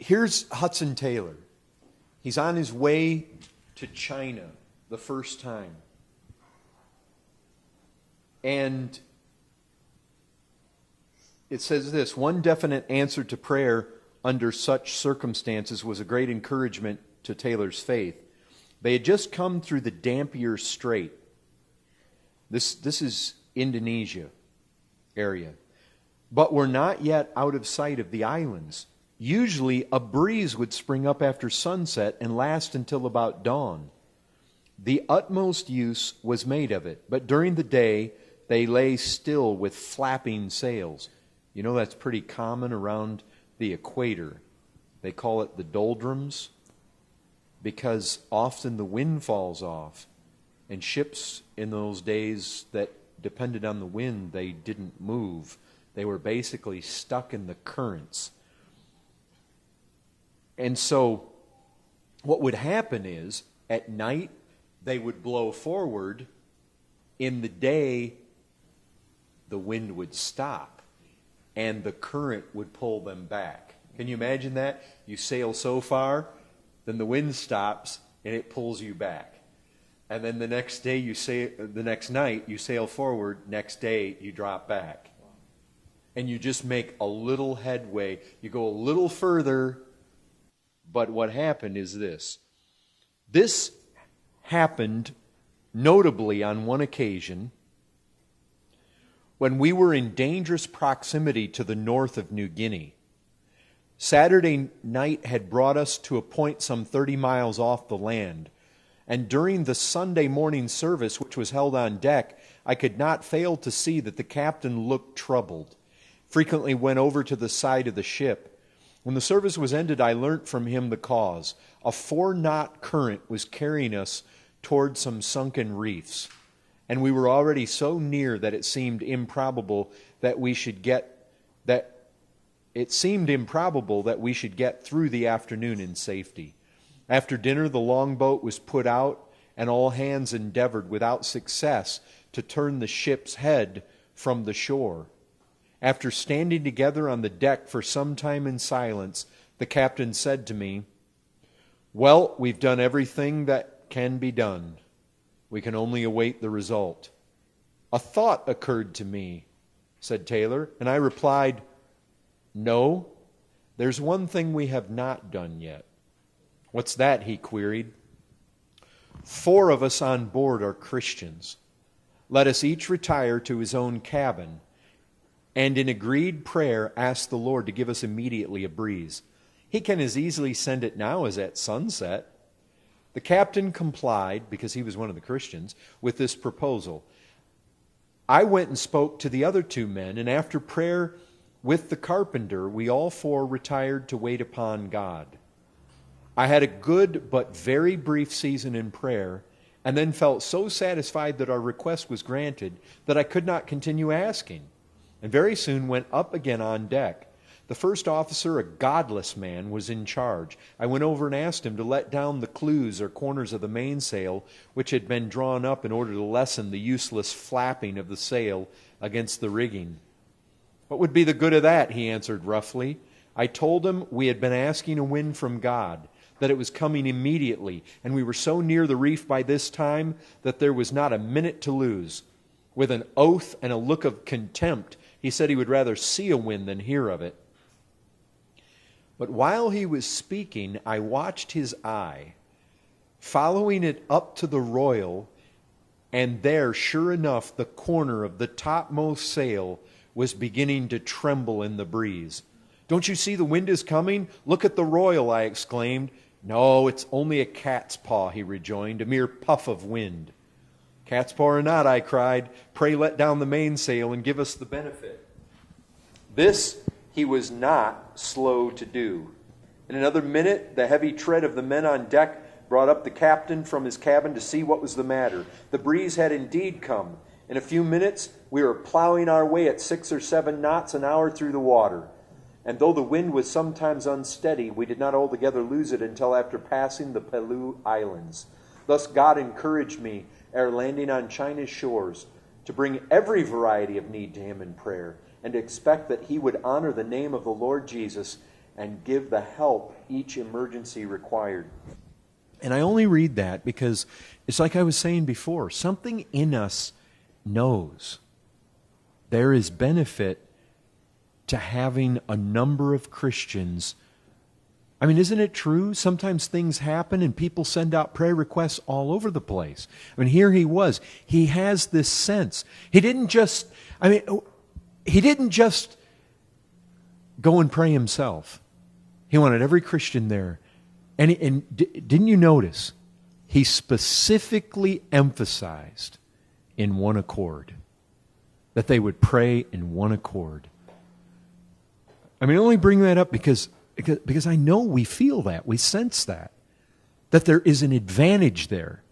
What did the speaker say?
Here's Hudson Taylor. He's on his way to China the first time. And it says this: one definite answer to prayer under such circumstances was a great encouragement to Taylor's faith. They had just come through the Dampier Strait. This is Indonesia area. But were not yet out of sight of the islands. Usually a breeze would spring up after sunset and last until about dawn. The utmost use was made of it, but during the day they lay still with flapping sails. You know that's pretty common around the equator. They call it the doldrums because often the wind falls off. And ships in those days that depended on the wind, they didn't move. They were basically stuck in the currents. And so what would happen is, at night, they would blow forward. In the day, the wind would stop, and the current would pull them back. Can you imagine that? You sail so far, then the wind stops, and it pulls you back. And then the next night, you sail forward. Next day, you drop back. And you just make a little headway. You go a little further. But what happened is this. This happened notably on one occasion when we were in dangerous proximity to the north of New Guinea. Saturday night had brought us to a point some 30 miles off the land. And during the Sunday morning service, which was held on deck, I could not fail to see that the captain looked troubled, frequently went over to the side of the ship. When the service was ended, I learnt from him the cause. A 4-knot current was carrying us toward some sunken reefs, and we were already so near that it seemed improbable that we should get through the afternoon in safety. After dinner, the longboat was put out, and all hands endeavored without success to turn the ship's head from the shore. After standing together on the deck for some time in silence, the captain said to me, "Well, we've done everything that can be done. We can only await the result." "A thought occurred to me," said Taylor, and I replied, "No, there's one thing we have not done yet." "What's that?" he queried. 4 of us on board are Christians. Let us each retire to his own cabin, and in agreed prayer ask the Lord to give us immediately a breeze. He can as easily send it now as at sunset. The captain complied, because he was one of the Christians, with this proposal. I went and spoke to the other 2 men, and after prayer with the carpenter, we all 4 retired to wait upon God. I had a good but very brief season in prayer, and then felt so satisfied that our request was granted that I could not continue asking, and very soon went up again on deck. The first officer, a Godless man, was in charge. I went over and asked him to let down the clews or corners of the mainsail, which had been drawn up in order to lessen the useless flapping of the sail against the rigging. "What would be the good of that?" he answered roughly. I told him we had been asking a wind from God, that it was coming immediately, and we were so near the reef by this time that there was not a minute to lose. With an oath and a look of contempt, he said he would rather see a wind than hear of it. But while he was speaking, I watched his eye, following it up to the royal, and there, sure enough, the corner of the topmost sail was beginning to tremble in the breeze. "Don't you see the wind is coming? Look at the royal," I exclaimed. "No, it's only a cat's paw," he rejoined, "a mere puff of wind." "Cat's paw or not," I cried, "pray let down the mainsail and give us the benefit." This he was not slow to do. In another minute, the heavy tread of the men on deck brought up the captain from his cabin to see what was the matter. The breeze had indeed come. In a few minutes, we were plowing our way at 6 or 7 knots an hour through the water. And though the wind was sometimes unsteady, we did not altogether lose it until after passing the Pelew Islands. Thus God encouraged me, ere landing on China's shores, to bring every variety of need to him in prayer, and to expect that he would honor the name of the Lord Jesus, and give the help each emergency required. And I only read that because it's like I was saying before, something in us knows there is benefit to having a number of Christians. I mean, isn't it true? Sometimes things happen and people send out prayer requests all over the place. I mean, here he was. He has this sense. He didn't just go and pray himself. He wanted every Christian there. And didn't you notice? He specifically emphasized in one accord, that they would pray in one accord. I mean, I only bring that up because I know we feel that, we sense that there is an advantage there.